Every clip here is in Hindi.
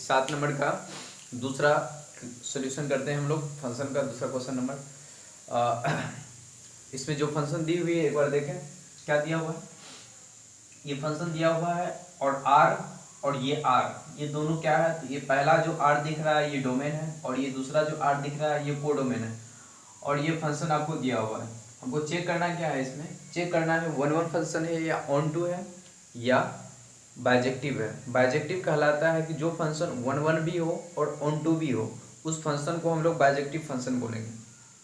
7 नंबर का दूसरा सॉल्यूशन करते हैं हम लोग, फंक्शन का दूसरा क्वेश्चन नंबर। इसमें जो फंक्शन दी हुई है एक बार देखें क्या दिया हुआ है। ये फंक्शन दिया हुआ है और आर और ये आर, ये दोनों क्या है, तो ये पहला जो आर दिख रहा है ये डोमेन है और ये दूसरा जो आर दिख रहा है ये कोडोमेन है और ये फंक्शन आपको दिया हुआ है। हमको चेक करना क्या है, इसमें चेक करना है वन वन फंक्शन है या ऑन टू है या बाइजेक्टिव है। बाइजेक्टिव कहलाता है कि जो फंक्शन वन वन भी हो और ऑन टू भी हो उस फंक्शन को हम लोग बाइजेक्टिव फंक्शन बोलेंगे।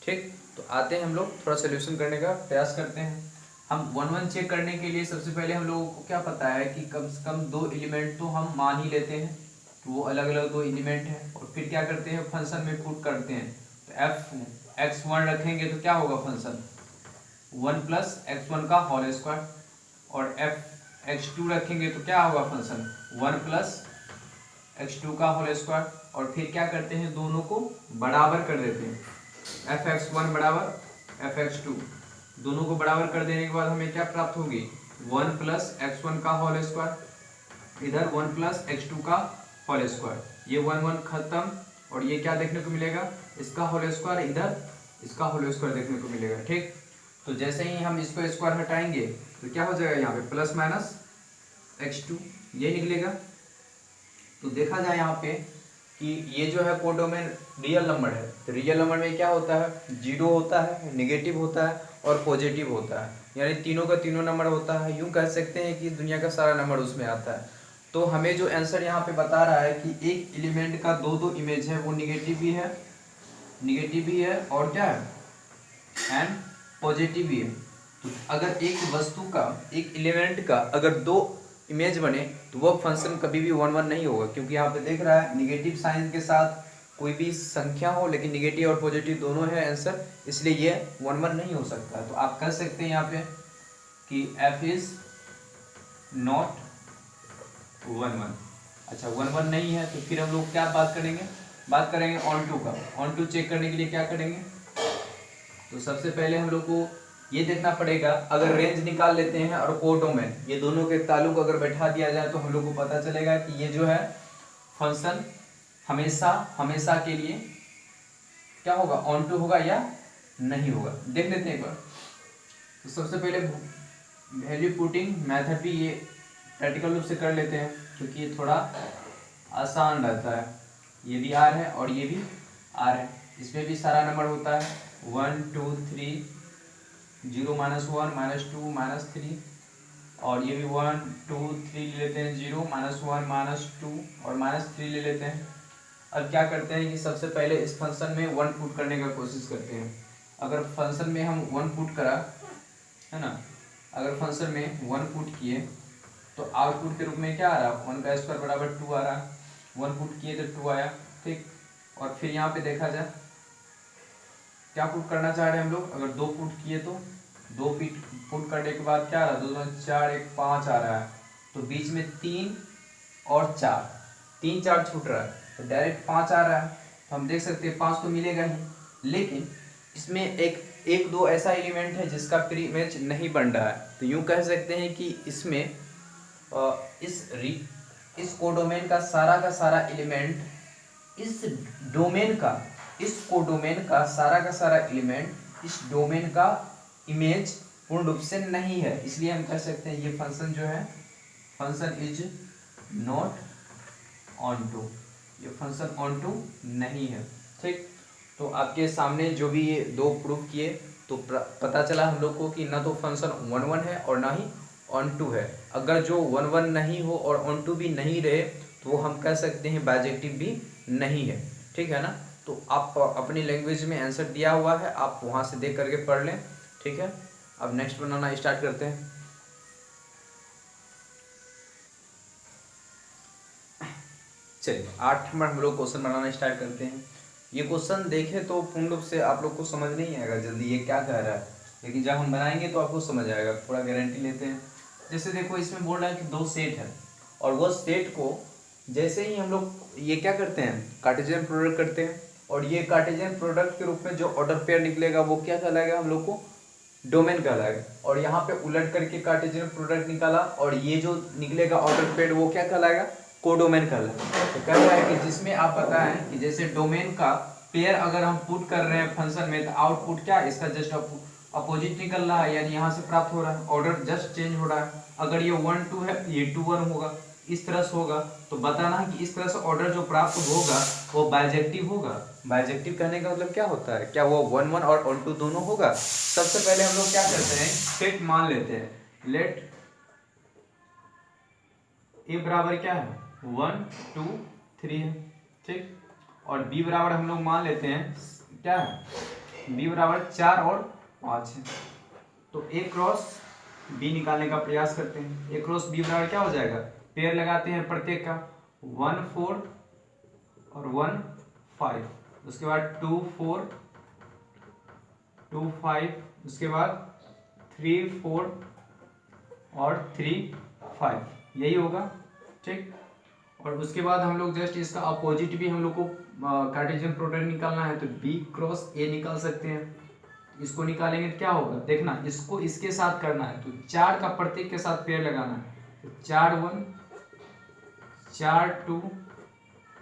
ठीक, तो आते हैं हम लोग थोड़ा सोल्यूशन करने का प्रयास करते हैं। हम वन वन चेक करने के लिए सबसे पहले हम लोगों को क्या पता है कि कम से कम दो एलिमेंट तो हम मान ही लेते हैं, तो वो अलग अलग दो एलिमेंट हैं और फिर क्या करते हैं फंक्शन में पुट करते हैं। तो एफ एक्स वन रखेंगे तो क्या होगा फंक्शन 1 प्लस एक्स वन का होल स्क्वायर और एफ एक्स टू रखेंगे तो क्या होगा फंक्शन 1 प्लस एक्स टू का होल स्क्वायर और फिर क्या करते हैं दोनों को बराबर कर देते हैं। एफ एक्स वन बराबर एफ एक्स टू, दोनों को बराबर कर देने के बाद हमें क्या प्राप्त होगी 1 प्लस एक्स वन का होल स्क्वायर, इधर 1 प्लस एक्स टू का होल स्क्वायर, ये 1 1 खत्म और ये क्या देखने को मिलेगा इसका होल स्क्वायर, इधर इसका होल स्क्वायर देखने को मिलेगा। ठीक, तो जैसे ही हम इसको स्क्वायर हटाएंगे तो क्या हो जाएगा यहाँ पे प्लस माइनस एक्स टू ये निकलेगा। तो देखा जाए यहाँ पे कि ये जो है कोडोमेन रियल नंबर है, तो रियल नंबर में क्या होता है जीरो होता है, नेगेटिव होता है और पॉजिटिव होता है, यानी तीनों का तीनों नंबर होता है। यूँ कह सकते हैं कि दुनिया का सारा नंबर उसमें आता है। तो हमें जो आंसर यहाँ पे बता रहा है कि एक एलिमेंट का दो दो इमेज है, वो निगेटिव भी है और क्या है एंड पॉजिटिव भी है। तो अगर एक वस्तु का एक एलिमेंट का अगर दो इमेज बने तो वह फंक्शन कभी भी वन वन नहीं होगा, क्योंकि यहाँ पे देख रहा है निगेटिव साइन के साथ कोई भी संख्या हो लेकिन निगेटिव और पॉजिटिव दोनों है आंसर, इसलिए ये वन वन नहीं हो सकता। तो आप कह सकते हैं यहाँ पे कि f is not one one. अच्छा वन वन नहीं है तो फिर हम लोग क्या बात करेंगे ऑन टू का। ऑन टू चेक करने के लिए क्या करेंगे, तो सबसे पहले हम लोग को ये देखना पड़ेगा, अगर रेंज निकाल लेते हैं और कोडोमेन ये दोनों के ताल्लुक अगर बैठा दिया जाए तो हम लोग को पता चलेगा कि ये जो है फंक्शन हमेशा के लिए क्या होगा ऑन टू होगा या नहीं होगा। देख लेते हैं एक बार। तो सबसे पहले वैल्यू पुटिंग मेथड भी ये प्रैक्टिकल रूप से कर लेते हैं क्योंकि ये थोड़ा आसान रहता है। ये भी आर है और ये भी आर है, इसमें भी सारा नंबर होता है 1 2 3 0 minus one minus two minus three और ये भी 1 2 3 ले लेते हैं 0 माइनस वन माइनस टू और माइनस थ्री ले लेते हैं। अब क्या करते हैं कि सबसे पहले इस फंक्शन में 1 पुट करने का कोशिश करते हैं। अगर फंक्शन में हम 1 पुट करा है ना, अगर फंक्शन में 1 पुट किए तो आउटपुट के रूप में क्या आ रहा 1 का स्क्वायर बराबर 2 आ रहा। 1 पुट किए तो 2 आया। ठीक, और फिर यहाँ पे देखा जाए क्या पुट करना चाह रहे हैं हम लोग, अगर 2 पुट किए तो 2 पुट करने के बाद क्या आ रहा 2 2 4 1 5 आ रहा है, तो बीच में 3 और 4 3 4 छूट रहा है तो डायरेक्ट 5 आ रहा है। तो हम देख सकते हैं 5 तो मिलेगा ही, लेकिन इसमें एक दो ऐसा एलिमेंट है जिसका प्री इमेज नहीं बन रहा है। तो यूँ कह सकते हैं कि इसमें इस कोडोमेन का सारा एलिमेंट इस कोडोमेन का सारा एलिमेंट इस डोमेन का इमेज पूर्ण रूप से नहीं है, इसलिए हम कह सकते हैं ये फंक्शन जो है function is not onto, ये फंक्शन ऑन टू नहीं है। ठीक, तो आपके सामने जो भी ये दो प्रूफ किए तो पता चला हम लोग को कि ना तो फंक्शन वन वन है और ना ही ऑन टू है। अगर जो वन वन नहीं हो और ऑन टू भी नहीं रहे तो वो हम कह सकते हैं बाइजेक्टिव भी नहीं है। ठीक है ना, तो आप अपनी लैंग्वेज में आंसर दिया हुआ है, आप वहाँ से देख करके पढ़ लें। ठीक है, अब नेक्स्ट बनाना स्टार्ट करते हैं। चलिए 8 नंबर हम लोग क्वेश्चन बनाना स्टार्ट करते हैं। ये क्वेश्चन देखें तो पूर्ण रूप से आप लोग को समझ नहीं आएगा जल्दी ये क्या कह रहा है, लेकिन जब हम बनाएंगे तो आपको समझ आएगा, थोड़ा गारंटी लेते हैं। जैसे देखो इसमें बोल रहा है कि 2 सेट है और वो सेट को जैसे ही हम लोग ये क्या करते हैं कार्टेशियन प्रोडक्ट करते हैं और ये कार्टेशियन प्रोडक्ट के रूप में जो ऑर्डर पेयर निकलेगा वो क्या कहलाएगा हम लोग को डोमेन कहलाएगा। और यहाँ पे उलट करके कार्टेशियन प्रोडक्ट निकाला और ये जो निकलेगा ऑर्डर पेयर वो क्या कहलाएगा कोडोमेन कहलाता है। तो कह रहा है कि जिसमें आप बताएं कि जैसे डोमेन का पेयर अगर हम पुट कर रहे हैं फंक्शन में, तो आउटपुट क्या है इसका, जस्ट अपोजिट निकल रहा है, यानी यहाँ से प्राप्त हो रहा है, ऑर्डर जस्ट चेंज हो रहा है। अगर ये 1 2 है, ये 2 1 होगा, इस तरह से होगा। तो बताना है कि इस तरह से ऑर्डर जो प्राप्त होगा वो बाइजेक्टिव होगा। बाइजेक्टिव कहने का मतलब क्या होता है, क्या वो 1 1 और 1 2 दोनों होगा। सबसे पहले हम लोग क्या करते हैं, सेट मान लेते हैं, लेट ए बराबर क्या है 1 2 3 है, ठीक। और बी बराबर हम लोग मान लेते हैं क्या है, बी बराबर 4 और 5 है। तो ए क्रॉस बी निकालने का प्रयास करते हैं। ए क्रॉस बी बराबर क्या हो जाएगा, पेयर लगाते हैं प्रत्येक का 1 4 और 1 5, उसके बाद 2 4 2 5, उसके बाद 3 4 और 3 5, यही होगा, ठीक। और उसके बाद हम लोग जस्ट इसका अपोजिट भी हम लोग को कार्टेशियन प्रोडक्ट निकालना है, तो बी क्रॉस ए निकाल सकते हैं। इसको निकालेंगे तो क्या होगा, देखना इसको इसके साथ करना है, तो 4 का प्रत्येक के साथ पेयर लगाना है, तो 4 1 4 2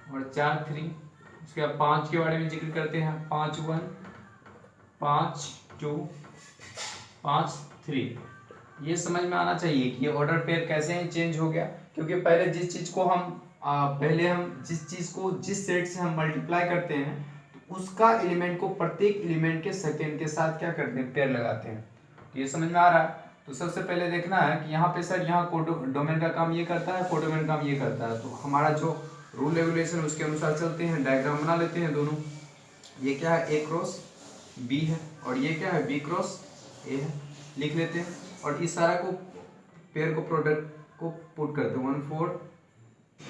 और 4 3। उसके बाद 5 के बारे में जिक्र करते हैं, 5 1 5 2 5 3। ये समझ में आना चाहिए कि ये ऑर्डर पेयर कैसे चेंज हो गया, क्योंकि पहले जिस चीज को हम जिस सेट से हम मल्टीप्लाई करते हैं, तो उसका एलिमेंट को प्रत्येक एलिमेंट के सेकेंड के साथ क्या करते हैं, पेयर लगाते हैं। तो ये समझ में आ रहा है। तो सबसे पहले देखना है कि यहाँ पे सर यहाँ कोडोमेन का काम ये करता है, कोडोमेन काम ये करता है। तो हमारा जो रूल रेगुलेशन उसके अनुसार चलते हैं, डायग्राम बना लेते हैं दोनों। ये क्या है, ए क्रॉस बी है, और ये क्या है, बी क्रॉस ए है, लिख लेते हैं। और इस सारा को पेयर को प्रोडक्ट को पुट करते हैं, 1 4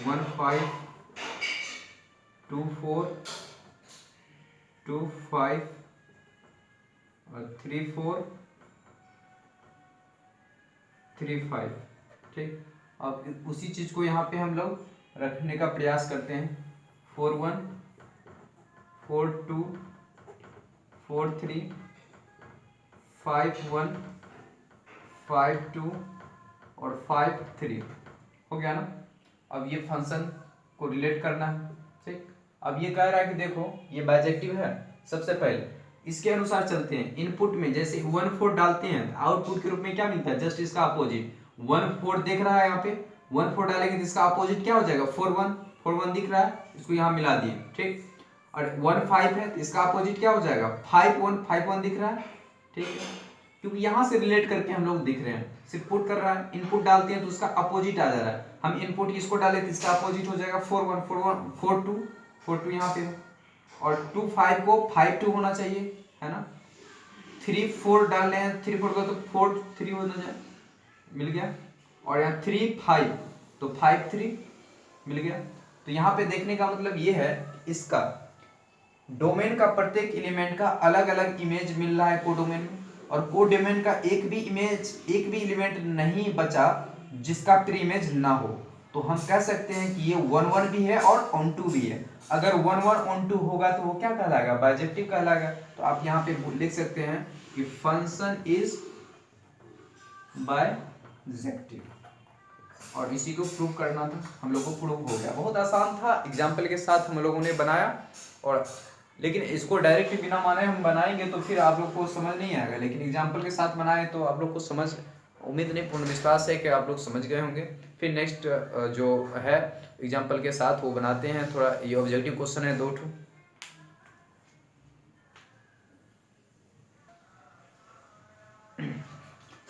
1 5 2 4 2 5 और 3 4 3 5, ठीक। अब उसी चीज को यहाँ पे हम लोग रखने का प्रयास करते हैं, 4 1 4 2 4 3 5 1 5 2 और 5 3, हो गया ना। अब ये फंक्शन को रिलेट करना है, ठीक। अब ये कह रहा है कि देखो ये बाइजेक्टिव है। सबसे पहले इसके अनुसार चलते हैं, इनपुट में जैसे 1 4 डालते हैं, आउटपुट के रूप में क्या मिलता है, जस्ट इसका अपोजिट 1 4 देख रहा है, यहाँ पे 1 4 डालेंगे तो इसका अपोजिट क्या हो जाएगा, 4 1 दिख रहा है, इसको यहाँ मिला दिए, ठीक। और 1 5 है तो इसका अपोजिट क्या हो जाएगा, 5 1 दिख रहा है, ठीक है। क्योंकि यहाँ से रिलेट करके हम लोग दिख रहे हैं, सिर्फ पुट कर रहा है, इनपुट डालते हैं तो उसका अपोजिट आ जा रहा है। हम इनपुट इसको डाले तो इसका अपोजिट हो जाएगा 4 1 4 2 यहाँ पे, और 2 5 को 5 2 होना चाहिए, है ना। 3 4 डाल रहे हैं, 3 4 का तो 4 3 होना जाए, मिल गया। और यहाँ 3 5 तो 5 3 मिल गया। तो यहाँ पे देखने का मतलब ये है, इसका डोमेन का प्रत्येक एलिमेंट का अलग अलग इमेज मिल रहा है कोडोमेन में, और कोडोमेन का एक भी एलिमेंट नहीं बचा जिसका प्री इमेज ना हो। तो हम कह सकते हैं कि ये 1 1 भी है और ऑन टू भी है। अगर 1 1 ऑन टू होगा तो वो क्या कहलाएगा, बाइजेक्टिव कहलाएगा। तो आप यहाँ पे लिख सकते हैं कि फंक्शन इज बाइजेक्टिव, और इसी को प्रूव करना था, हम लोग को प्रूव हो गया। बहुत आसान था, एग्जाम्पल के साथ हम लोगों ने बनाया। और लेकिन इसको डायरेक्ट बिना माने हम बनाएंगे तो फिर आप लोग को समझ नहीं आएगा, लेकिन एग्जाम्पल के साथ बनाए तो आप लोग को समझ, उम्मीद नहीं पूर्ण विश्वास है कि आप लोग समझ गए होंगे। फिर नेक्स्ट जो है एग्जाम्पल के साथ वो बनाते हैं, थोड़ा ये ऑब्जेक्टिव क्वेश्चन है 2 ठो।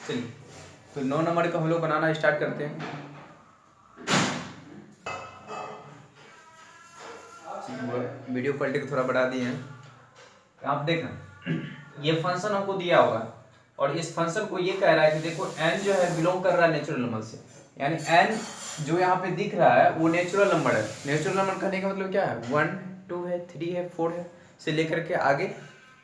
चलिए तो 9 नंबर का हम लोग बनाना स्टार्ट करते हैं। वीडियो क्वालिटी को थोड़ा बढ़ा दिए हैं, आप देखना ये फंक्शन हमको दिया होगा, और इस फंक्शन को ये कह रहा है कि देखो n जो है बिलोंग कर रहा है नेचुरल नंबर से, यानी n जो यहाँ पे दिख रहा है वो नेचुरल नंबर है। नेचुरल नंबर कहने का मतलब क्या है, 1 2 है 3 है 4 है से लेकर के आगे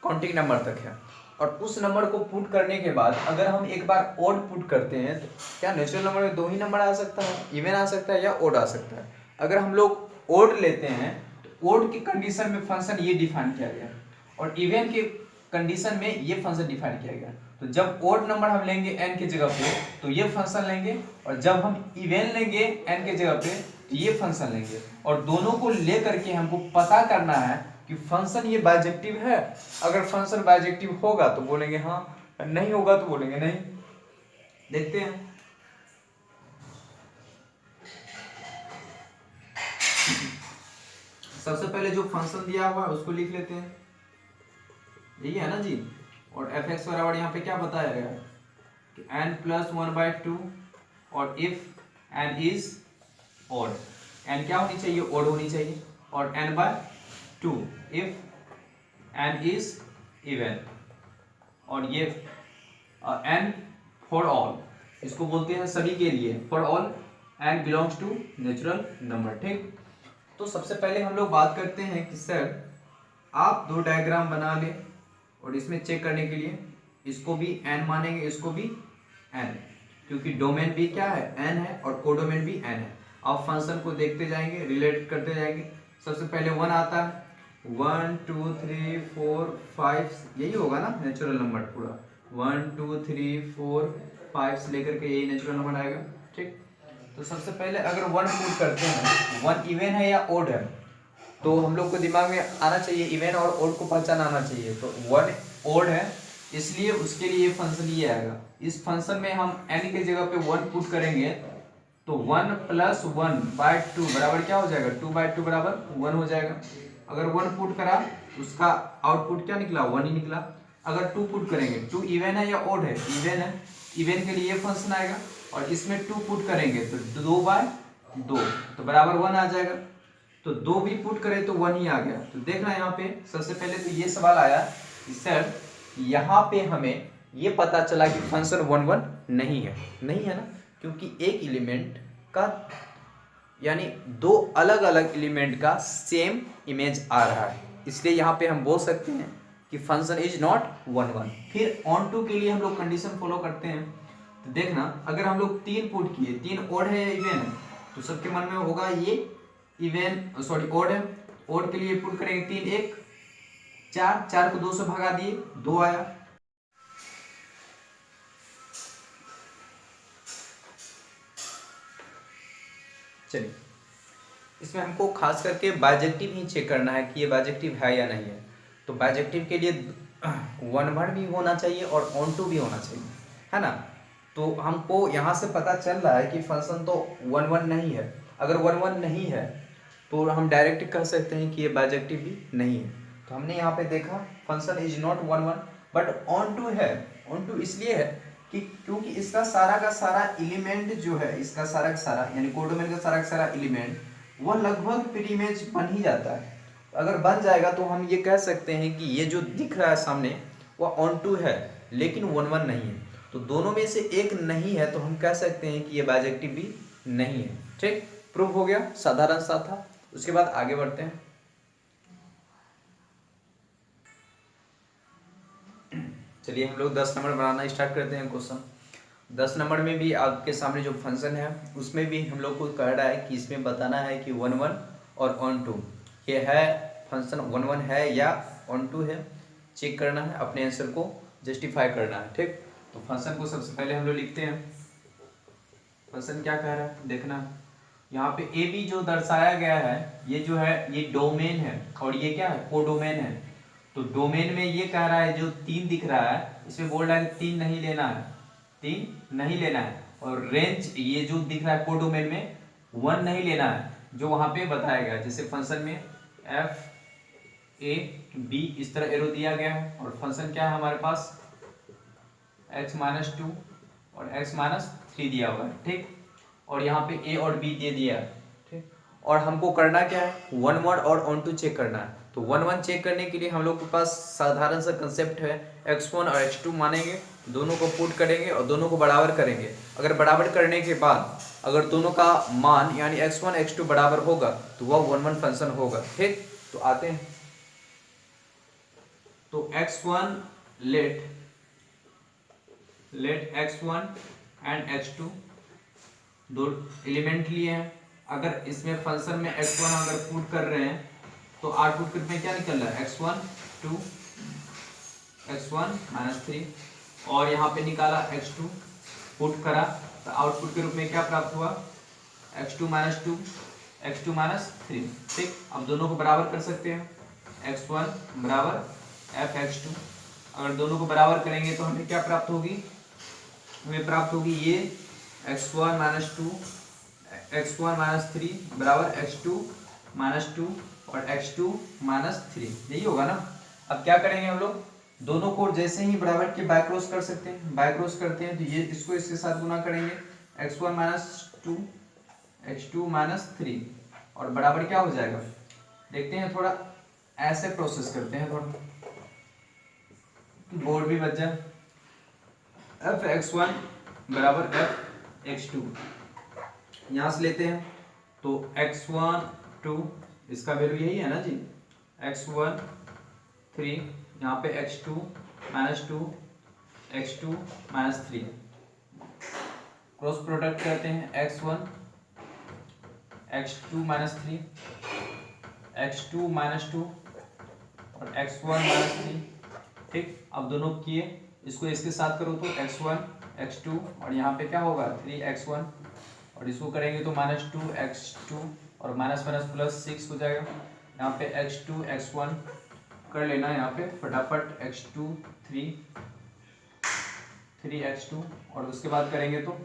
काउंटिंग नंबर तक है। और उस नंबर को पुट करने के बाद अगर हम एक बार ओड पुट करते हैं तो क्या नेचुरल नंबर में 2 ही नंबर आ सकता है, इवन आ सकता है या ओड आ सकता है। अगर हम लोग ओड लेते हैं तो ओड की कंडीशन में फंक्शन ये डिफाइन किया गया, और इवन के कंडीशन में ये फंक्शन डिफाइन किया गया। तो जब ओड नंबर हम लेंगे n की जगह पे तो ये फंक्शन लेंगे, और जब हम इवन लेंगे n की जगह पे तो ये फंक्शन लेंगे और दोनों को ले करके हमको पता करना है कि फंक्शन ये बाइजेक्टिव है। अगर फंक्शन बाइजेक्टिव होगा तो बोलेंगे हाँ, नहीं होगा तो बोलेंगे नहीं। देखते हैं। सबसे पहले जो फंक्शन दिया हुआ है उसको लिख लेते हैं, यही है ना जी। और एफ एक्स बराबर यहाँ पे क्या बताया गया है कि n प्लस 1/2 और if n is odd, n क्या होनी चाहिए, ऑड होनी चाहिए, और n/2 if n is even, और ये n फॉर ऑल, इसको बोलते हैं सभी के लिए, for all n belongs to natural number. ठीक, तो सबसे पहले हम लोग बात करते हैं कि सर आप दो डायग्राम बना लें और इसमें चेक करने के लिए इसको भी n मानेंगे, इसको भी n, क्योंकि डोमेन भी क्या है, n है, और कोडोमेन भी n है। आप फंक्शन को देखते जाएंगे, रिलेट करते जाएंगे। सबसे पहले 1 आता है, 1 2 3 4 5, यही होगा ना नेचुरल नंबर पूरा, 1 2 3 4 5 से लेकर के यही नेचुरल नंबर आएगा। ठीक, तो सबसे पहले अगर 1 पुट करते हैं, 1 इवन है या ओड है, तो हम लोग को दिमाग में आना चाहिए, इवन और ओड को पहचान आना चाहिए। तो 1 ओड है, इसलिए उसके लिए फंक्शन ये आएगा। इस फंक्शन में हम n के जगह पे 1 पुट करेंगे तो 1 प्लस 1/2 बराबर क्या हो जाएगा, 2/2 बराबर 1 हो जाएगा। अगर 1 पुट करा उसका आउटपुट क्या निकला, 1 ही निकला। अगर 2 पुट करेंगे, 2 इवन है या ओड है, इवन है, इवन के लिए ये फंक्शन आएगा। और इसमें 2 पुट करेंगे तो 2/2 तो बराबर 1 आ जाएगा। तो 2 भी पुट करें तो 1 ही आ गया। तो देखना यहाँ पे सबसे पहले तो ये सवाल आया कि सर यहाँ पे हमें ये पता चला कि फंक्शन 1 1 नहीं है, नहीं है ना, क्योंकि एक एलिमेंट का यानी दो अलग अलग एलिमेंट का सेम इमेज आ रहा है, इसलिए यहाँ पे हम बोल सकते हैं कि फंक्शन इज नॉट 1 1। फिर ऑन टू के लिए हम लोग कंडीशन फॉलो करते हैं। तो देखना अगर हम लोग 3 पुट किए, 3 ओड है या इवन है, तो सबके मन में होगा ये इवन सॉरी ओड है। ओड के लिए पुट करेंगे 3 1 4, 4 को 2 से भगा दिए, 2 आया। चलिए इसमें हमको खास करके बाइजेक्टिव ही चेक करना है कि ये बाइजेक्टिव है या नहीं है। तो बाइजेक्टिव के लिए 1 वर्ड भी होना चाहिए और ऑन टू भी होना चाहिए, है ना। तो हमको यहाँ से पता चल रहा है कि फंक्शन तो 1 1 नहीं है। अगर 1 1 नहीं है तो हम डायरेक्ट कह सकते हैं कि ये बाइजेक्टिव भी नहीं है। तो हमने यहाँ पे देखा function is not 1 1 but onto है। ऑन टू इसलिए है कि क्योंकि इसका का सारा एलिमेंट जो है, इसका सारा का सारा यानी कोडोमेन का सारा एलिमेंट वह लगभग प्री इमेज बन ही जाता है। अगर बन जाएगा तो हम ये कह सकते हैं कि ये जो दिख रहा है सामने वह ऑन टू है लेकिन 1 1 नहीं है। तो दोनों में से एक नहीं है तो हम कह सकते हैं कि ये बाइजेक्टिव भी नहीं है। ठीक, प्रूफ हो गया, साधारण सा था। उसके बाद आगे बढ़ते हैं। चलिए हम लोग 10 नंबर बनाना स्टार्ट करते हैं क्वेश्चन। 10 नंबर में भी आपके सामने जो फंक्शन है उसमें भी हम लोग को कह रहा है कि इसमें बताना है कि 1 1 और ऑन टू ये है, फंक्शन 1 1 है या ऑन टू है, चेक करना है, अपने आंसर को जस्टिफाई करना है। ठीक, तो फंक्शन को सबसे पहले हम लोग लिखते हैं। फंक्शन क्या कह रहा है देखना, यहाँ पे ए बी जो दर्शाया गया है ये जो है ये डोमेन है और ये क्या है, कोडोमेन है। तो डोमेन में ये कह रहा है जो 3 दिख रहा है इसमें बोल रहा है कि 3 नहीं लेना है, 3 नहीं लेना है। और रेंज ये जो दिख रहा है कोडोमेन में 1 नहीं लेना है जो वहां पे बताया गया है। जैसे फंक्शन में एफ ए बी इस तरह एरो दिया गया है और फंक्शन क्या है हमारे पास x-2 और x-3 दिया हुआ है। ठीक, और यहाँ पे ए और बी दे दिया है। ठीक, और हमको करना क्या है, 1 1 और ऑन टू चेक करना है। तो 1 1 चेक करने के लिए हम लोग के पास साधारण सा कंसेप्ट है, x1 और x2 मानेंगे, दोनों को पुट करेंगे और दोनों को बराबर करेंगे। अगर बराबर करने के बाद अगर दोनों का मान यानी x1 x2 बराबर होगा तो वह 1 1 फंक्शन होगा। ठीक, तो आते हैं। तो x1 late x1 and x2 दो एलिमेंट लिए हैं। अगर इसमें फंक्शन में x1 अगर पुट कर रहे हैं तो आउटपुट में क्या निकल रहा है, x1 2 x1 -3 और यहाँ पे निकाला x2 पुट करा तो आउटपुट के रूप में क्या प्राप्त हुआ, x2 -2 x2 माइनस 3। ठीक, अब दोनों को बराबर कर सकते हैं, x1 बराबर f(x2)। अगर दोनों को बराबर करेंगे तो हमें क्या प्राप्त होगी, हमें प्राप्त होगी ये x1 माइनस 2 x1 माइनस 3 बराबर x2 माइनस 2 और x2 माइनस 3, यही होगा ना। अब क्या करेंगे हम लोग, दोनों को जैसे ही बराबर के बाय क्रॉस कर सकते हैं, बाय क्रॉस करते हैं तो ये इसको इसके साथ गुना करेंगे, x1 माइनस 2 x2 माइनस 3 और बराबर क्या हो जाएगा, देखते हैं थोड़ा ऐसे प्रोसेस करते हैं, थोड़ा बोर्ड भी बच जाए। f(x1) बराबर f(x2), यहाँ से लेते हैं तो x1 2, इसका वैल्यू यही है ना जी, x1 3, यहाँ पे x2 minus 2 x2 minus 3, cross product करते हैं x1 x2 minus 3 x2 minus 2 और x1 माइनस 3। ठीक, अब दोनों किए, इसको इसके साथ करो तो x1 x2 और यहाँ पे क्या होगा 3x1 और इसको करेंगे तो माइनस 2x2 और माइनस माइनस प्लस 6 हो जाएगा। यहाँ पे x2 x1 कर लेना, यहाँ पे फटाफट x2 3x2 और उसके बाद करेंगे तो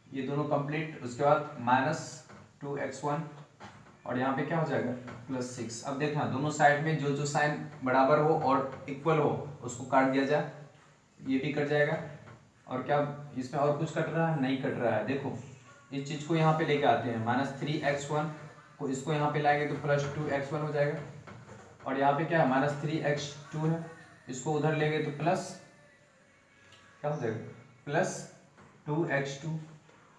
ये दोनों कंप्लीट, उसके बाद माइनस 2x1 और यहाँ पे क्या हो जाएगा प्लस 6। अब देखना दोनों साइड में जो जो साइन बराबर हो और इक्वल हो उसको काट दिया जाए, ये भी कट जाएगा। और क्या इसमें और कुछ कट रहा है, नहीं कट रहा है। देखो इस चीज को यहाँ पे लेके आते हैं, माइनस 3x1 को इसको यहाँ पे लाएंगे तो प्लस 2x1 हो जाएगा और यहाँ पे क्या है माइनस 3x2 है, इसको उधर लेंगे तो प्लस क्या हो जाएगा प्लस 2x2।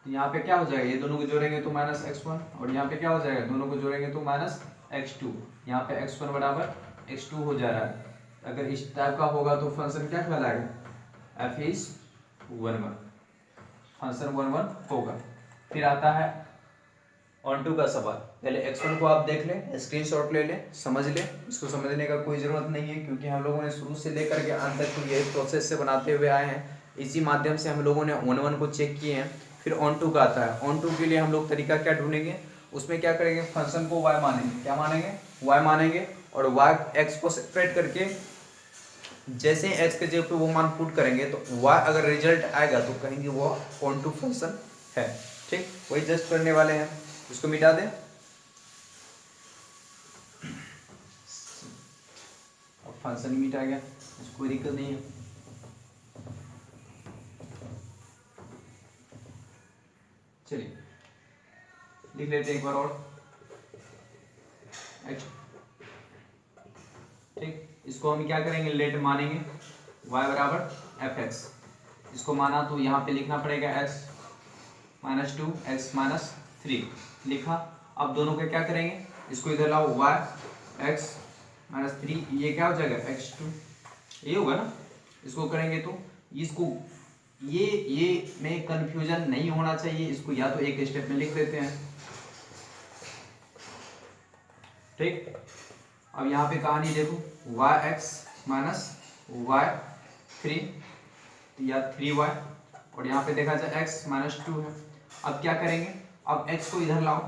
तो यहाँ पे क्या हो जाएगा, ये दोनों को जोड़ेंगे तो माइनस x1 और यहाँ पे क्या हो जाएगा, दोनों को जोड़ेंगे तो माइनस x2। यहाँ पे x1 बराबर x2 हो जा रहा है। अगर इस टाइप का होगा तो फंक्शन क्या कहलाएगा, f(11), फंक्शन 11 होगा। फिर आता है ऑन टू का सवाल। पहले x1 को आप देख लें, स्क्रीनशॉट ले लें, समझ लें। इसको समझने का कोई ज़रूरत नहीं है क्योंकि हम लोगों ने शुरू से लेकर के अंत तक ये प्रोसेस से बनाते हुए आए हैं। इसी माध्यम से हम लोगों ने 1 को चेक किए हैं। फिर ऑन टू का आता है। ऑन टू के लिए हम लोग तरीका क्या ढूंढेंगे, उसमें क्या करेंगे, फंक्शन को y मानेंगे, क्या मानेंगे, y मानेंगे और y x को सेपरेट करके जैसे ही x के जगह पे वो मान पुट करेंगे तो y अगर रिजल्ट आएगा तो कहेंगे वो ऑन टू फंक्शन है। ठीक, वही जस्ट करने वाले हैं, इसको मिटा दें। अब फंक्शन ही मिटा गया, कोई दिक्कत नहीं है। चलिए लिख लेते हैं एक बार और। ठीक, इसको हम क्या करेंगे, लेट मानेंगे y बराबर f(x), इसको माना तो यहाँ पे लिखना पड़ेगा x माइनस 2 x माइनस 3 लिखा। अब दोनों के क्या करेंगे, इसको इधर लाओ y x माइनस 3, ये क्या हो जाएगा x2, ये होगा ना। इसको करेंगे तो इसको ये में कंफ्यूजन नहीं होना चाहिए, इसको या तो एक स्टेप में लिख देते हैं। ठीक, अब यहाँ पे कहानी देखो, yx माइनस y3 या 3y और यहाँ पे देखा जाए x माइनस 2 है। अब क्या करेंगे, अब x को इधर लाओ,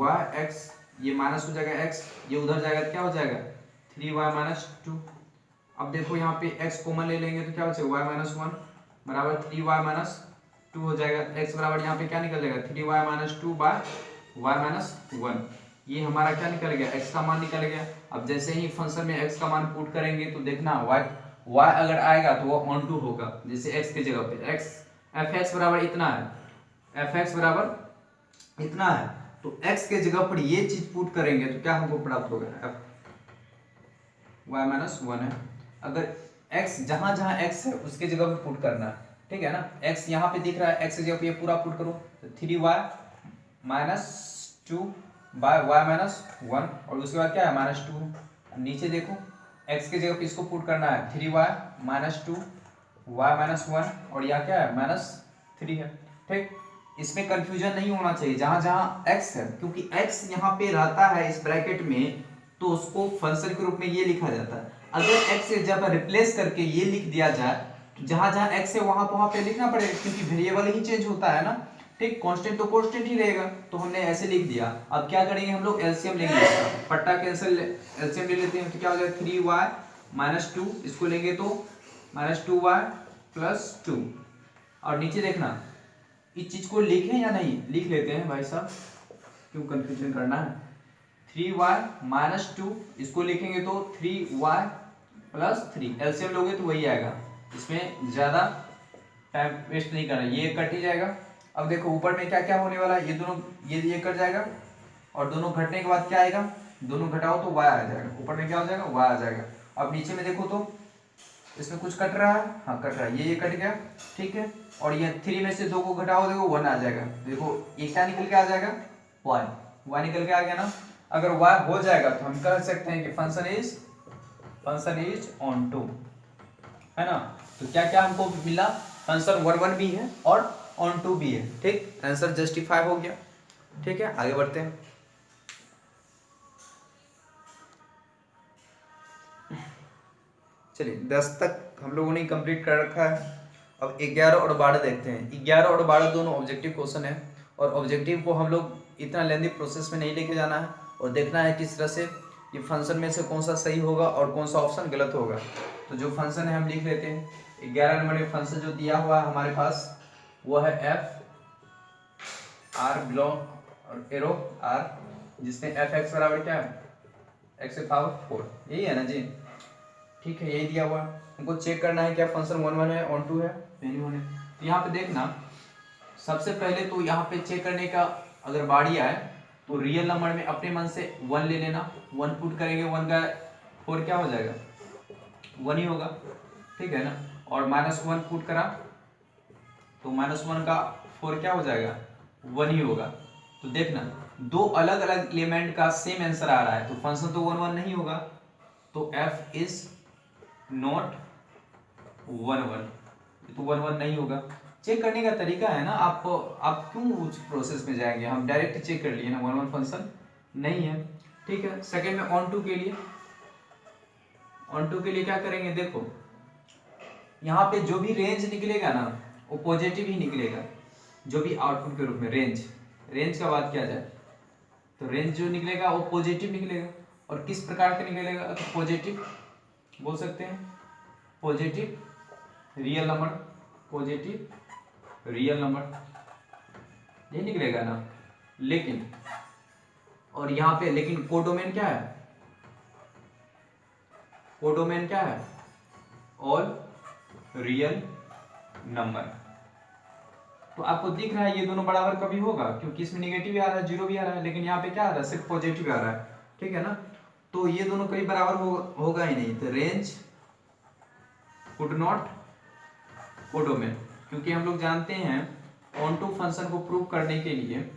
yx ये माइनस हो जाएगा, x ये उधर जाएगा, क्या हो जाएगा 3y माइनस 2। अब देखो यहाँ पे x कॉमन ले लेंगे तो क्या हो जाएगा y माइनस 1 बराबर 3y माइनस 2 हो जाएगा। x बराबर यहाँ पे क्या निकल जाएगा 3y minus 2 bye y minus 1, ये हमारा क्या निकल गया, x का मान निकल गया। अब जैसे ही फंक्शन में x का मान पुट करेंगे तो देखना y अगर आएगा तो वो ऑन टू होगा। जैसे x के जगह पे x f(x) बराबर इतना है, f(x) बराबर इतना है तो x के जगह पर ये चीज पुट करेंगे तो क्या हमको प्राप्त होगा, y माइनस 1 है। अगर x जहां जहां x है उसके जगह पे पुट करना है, ठीक है ना। x यहाँ पे दिख रहा है, x की जगह पे ये पूरा पुट करो तो 3y minus 2 bye y minus 1 और उसके बाद क्या है माइनस 2 है। नीचे देखो x के जगह पे इसको पुट करना है 3y माइनस 2 y माइनस 1 और यहाँ क्या है माइनस 3 है। ठीक, इसमें कंफ्यूजन नहीं होना चाहिए जहां जहां x है, क्योंकि x यहाँ पे रहता है इस ब्रैकेट में तो उसको फंक्शन के रूप में ये लिखा जाता है। अगर x से जब रिप्लेस करके ये लिख दिया जाए तो जहां जहां x है वहां पे लिखना पड़ेगा क्योंकि वेरिएबल ही चेंज होता है ना। ठीक, कांस्टेंट तो कांस्टेंट ही रहेगा, तो हमने ऐसे लिख दिया। अब क्या करेंगे हम लोग, एलसीएम लेंगे इसका, पट्टा कैंसिल, एलसीएम ले लेते हैं, तो क्या हो जाएगा 3y माइनस 2, इसको लेंगे तो माइनस 2y प्लस 2। और नीचे देखना, इस चीज को लिखें या नहीं, लिख लेते हैं भाई साहब, क्यों कंफ्यूजन करना है। 3y माइनस 2, इसको लिखेंगे तो 3y प्लस 3, एलसीएम लोगे तो वही आएगा, इसमें ज्यादा टाइम वेस्ट नहीं करना, ये कट ही जाएगा। अब देखो ऊपर में क्या क्या होने वाला है, ये दोनों ये कट जाएगा, और दोनों घटने के बाद क्या आएगा, दोनों घटाओ तो y आ जाएगा, ऊपर में क्या हो जाएगा, y आ जाएगा। अब नीचे में देखो तो इसमें कुछ कट रहा है, हाँ कट रहा है, ये कट गया, ठीक है। और ये 3 में से 2 को घटाओ, देखो 1 आ जाएगा, देखो ये क्या निकल के आ जाएगा, y निकल के आ गया ना। अगर y हो जाएगा तो हम कह सकते हैं कि फंक्शन इज ऑन टू, है ना। तो क्या क्या हमको मिला, फंक्शन 1 भी है और ऑन टू भी है, ठीक, आंसर जस्टिफाई हो गया। ठीक है, आगे बढ़ते हैं। चलिए 10 तक हम लोगों ने कंप्लीट कर रखा है। अब 11 और 12 देखते हैं। 11 और 12 दोनों ऑब्जेक्टिव क्वेश्चन है, और ऑब्जेक्टिव को हम लोग इतना लेंथी प्रोसेस में नहीं लेके जाना है, और देखना है किस तरह से ये फंक्शन में से कौन सा सही होगा और कौन सा ऑप्शन गलत होगा। तो जो फंक्शन है हम लिख लेते हैं। 11 नंबर में फंक्शन जो दिया हुआ है हमारे पास वो है एफ आर बिलोंग और एरो आर, जिसमें एफ एक्स बराबर क्या है, एक्स पावर 4, यही है ना जी। ठीक है, यही दिया हुआ है, हमको चेक करना है क्या फंक्शन 1 है ऑन टू है नहीं होने। तो यहाँ पे देखना, सबसे पहले तो यहाँ पे चेक करने का अगर बारी आए तो रियल नंबर में अपने मन से 1 ले लेना, 1 पुट करेंगे, 1 का 4 क्या हो जाएगा, 1 ही होगा, ठीक है ना। और -1 पुट करा तो -1 का 4 क्या हो जाएगा, 1 ही होगा। तो देखना दो अलग अलग एलिमेंट का सेम आंसर आ रहा है, तो फंक्शन तो 1 नहीं होगा, तो f इज नॉट 1 तो 1 नहीं होगा। चेक करने का तरीका है ना, आप क्यों उस प्रोसेस में जाएंगे, हम डायरेक्ट चेक कर लिए ना 1 फंक्शन नहीं है। ठीक है, सेकंड में ऑन टू के लिए क्या करेंगे, देखो यहाँ पे जो भी रेंज निकलेगा ना वो पॉजिटिव ही निकलेगा, जो भी आउटपुट के रूप में रेंज का बात किया जाए तो रेंज जो निकलेगा वो पॉजिटिव निकलेगा। और किस प्रकार का निकलेगा, तो पॉजिटिव बोल सकते हैं, पॉजिटिव रियल नंबर ये निकलेगा ना। लेकिन और यहाँ पे लेकिन कोडोमेन क्या है, ऑल रियल नंबर। तो आपको दिख रहा है ये दोनों बराबर कभी होगा, क्योंकि इसमें निगेटिव भी आ रहा है, जीरो भी आ रहा है, लेकिन यहाँ पे क्या आ रहा है, सिर्फ पॉजिटिव आ रहा है, ठीक है ना। तो ये दोनों कभी बराबर होगा ही नहीं। तो रेंज कुड नॉट कोडोमेन, क्योंकि हम लोग जानते हैं ऑन टू फंक्शन को प्रूव करने के लिए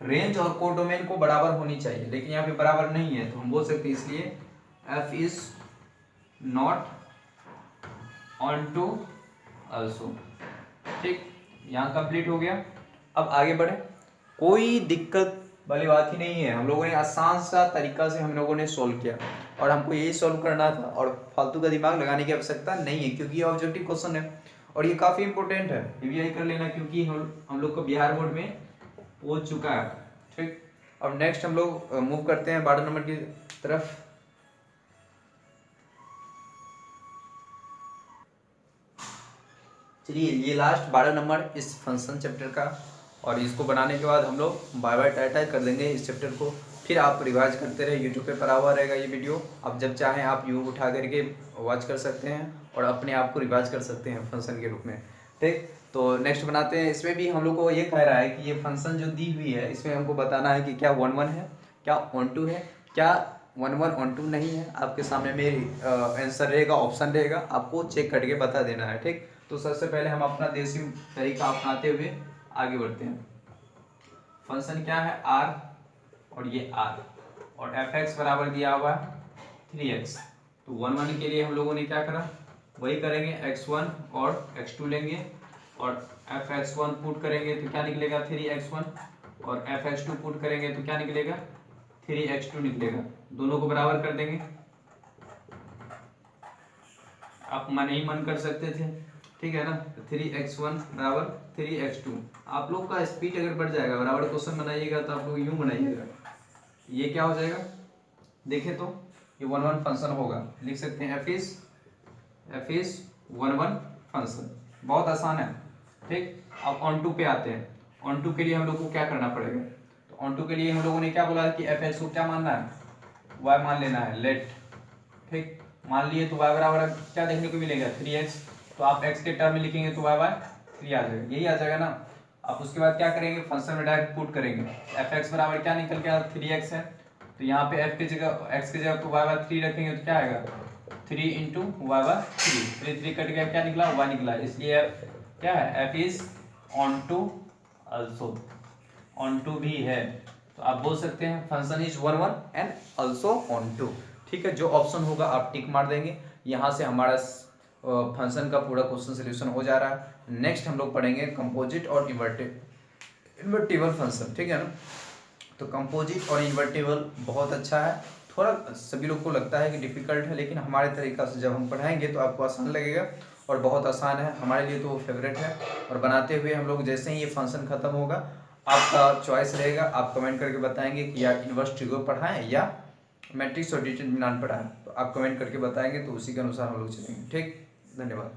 रेंज और कोडोमेन को बराबर होनी चाहिए, लेकिन यहाँ पे बराबर नहीं है, तो हम बोल सकते हैं इसलिए f is not onto also. ठीक, यहाँ कंप्लीट हो गया। अब आगे बढ़े, कोई दिक्कत वाली बात ही नहीं है, हम लोगों ने आसान सा तरीका से हम लोगों ने सॉल्व किया, और हमको यही सॉल्व करना था, और फालतू का दिमाग लगाने की आवश्यकता नहीं है, क्योंकि ये ऑब्जेक्टिव क्वेश्चन है और ये काफ़ी इंपॉर्टेंट है, ये भी यही कर लेना, क्योंकि हम लोग को बिहार बोर्ड में हो चुका है। ठीक, अब नेक्स्ट हम लोग मूव करते हैं 12 नंबर की तरफ। चलिए, ये लास्ट 12 नंबर इस फंक्शन चैप्टर का, और इसको बनाने के बाद हम लोग बाय बाय टाटा कर देंगे इस चैप्टर को। फिर आप रिवाइज करते रहे, यूट्यूब पे पड़ा हुआ रहेगा ये वीडियो, आप जब चाहें आप यू उठा करके वॉच कर सकते हैं और अपने आप को रिवाइज कर सकते हैं फंक्शन के रूप में। ठीक, तो नेक्स्ट बनाते हैं। इसमें भी हम लोग को ये कह रहा है कि ये फंक्शन जो दी हुई है इसमें हमको बताना है कि क्या 1 है, क्या ऑन टू है, क्या 1 ऑन टू नहीं है। आपके सामने में आंसर रहेगा, ऑप्शन रहेगा, आपको चेक करके बता देना है। ठीक, तो सबसे पहले हम अपना देसी तरीका अपनाते हुए आगे बढ़ते हैं। फंक्शन क्या है, r, और ये r, और f(x) बराबर दिया हुआ है 3x। तो 1 के लिए हम लोगों ने क्या करा, वही करेंगे, x1 और x2 लेंगे, और f(x1) पुट करेंगे तो क्या निकलेगा 3x1, और f(x2) पुट करेंगे तो क्या निकलेगा 3x2 निकलेगा। दोनों को बराबर कर देंगे, आप मन ही मन कर सकते थे, ठीक है ना। 3x1 बराबर 3x2। आप लोग का स्पीड अगर बढ़ जाएगा, बराबर क्वेश्चन बनाइएगा तो आप लोग यूं बनाइएगा, ये क्या हो जाएगा देखें तो, ये 1 1 फंक्शन होगा, लिख सकते हैं एफ इज 1 1 फंक्शन, बहुत आसान है। ठीक, अब ऑन टू पे आते हैं। ऑन टू के लिए हम लोग को क्या करना पड़ेगा, तो ऑन टू के लिए हम लोगों ने क्या बोला कि एफ एक्स को क्या मानना है, वाई मान लेना है, लेट। ठीक, मान लिए तो वाई बराबर क्या देखने को मिलेगा 3x, तो आप x के टर्म में लिखेंगे तो वाई बाय 3 आ जाएगा, यही आ जाएगा ना। आप उसके बाद क्या करेंगे, फंक्शन में डायरेक्ट पुट करेंगे, एफ एक्स बराबर क्या निकल के आया 3x है, तो यहाँ पे f की जगह x की जगह तो वाई बाय 3 रखेंगे तो क्या आएगा 3 इंटू वाई बाय 3, 3 कट गया, क्या निकला y निकला, इसलिए क्या है f is onto also, onto भी है, तो आप बोल सकते हैं function is 1 1 and also onto. ठीक है, जो ऑप्शन होगा आप टिक मार देंगे। यहाँ से हमारा फंक्शन का पूरा क्वेश्चन सोल्यूशन हो जा रहा है। नेक्स्ट हम लोग पढ़ेंगे कंपोजिट और इन्वर्टिबल फंक्शन, ठीक है ना। तो कंपोजिट और इन्वर्टिबल बहुत अच्छा है, थोड़ा सभी लोग को लगता है कि डिफिकल्ट है, लेकिन हमारे तरीका से जब हम पढ़ाएंगे तो आपको आसान लगेगा और बहुत आसान है, हमारे लिए तो वो फेवरेट है। और बनाते हुए हम लोग जैसे ही ये फंक्शन खत्म होगा, आपका चॉइस रहेगा, आप कमेंट करके बताएंगे कि या इन्वर्स ट्रिगो पढ़ाएं या मैट्रिक्स और डिटरमिनेंट पढ़ाएं, तो आप कमेंट करके बताएंगे तो उसी के अनुसार हम लोग चलेंगे। ठीक, धन्यवाद।